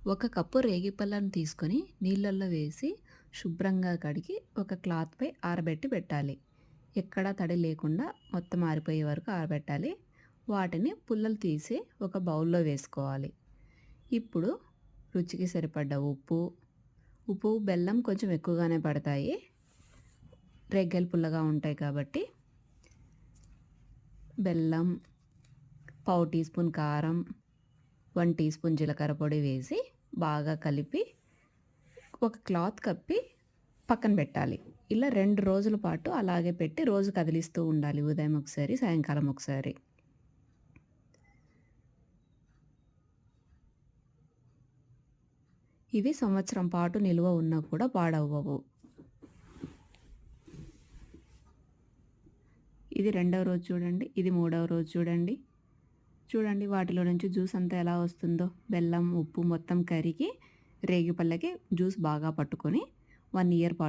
ఒక కప్పు రేగిపళ్ళను తీసుకొని నీళ్ళల్లో వేసి శుభ్రంగా కడిగి ఒక క్లాత్‌పై ఆరబెట్టి పెట్టాలి. ఎక్కడా తడి లేకుండా మొత్తం ఆరిపోయే వరకు ఆరబెట్టాలి. వాటిని పుల్లలు తీసి ఒక బౌల్‌లో వేసుకోవాలి. ఇప్పుడు రుచికి సరిపడ్డ ఉప్పు, బెల్లం కొంచెం ఎక్కువగానే పడతాయి. రేగ్గలు పుల్లగా ఉంటాయి కాబట్టి బెల్లం, పావు టీ స్పూన్ కారం, 1 టీ స్పూన్ జీలకర్ర పొడి వేసి బాగా కలిపి ఒక క్లాత్ కప్పి పక్కన పెట్టాలి. ఇలా 2 రోజుల పాటు అలాగే పెట్టి రోజు కదిలిస్తూ ఉండాలి. ఉదయం ఒకసారి, సాయంకాలం ఒకసారి. ఇవి సంవత్సరం పాటు నిల్వ ఉన్నా కూడా పాడవ్వవు. ఇది రెండవ రోజు చూడండి. ఇది మూడవ రోజు చూడండి. చూడండి వాటిలో నుంచి జ్యూస్ అంతా ఎలా వస్తుందో. బెల్లం, ఉప్పు మొత్తం కరిగి రేగిపళ్ళకి జ్యూస్ బాగా పట్టుకొని 1 ఇయర్ పాటు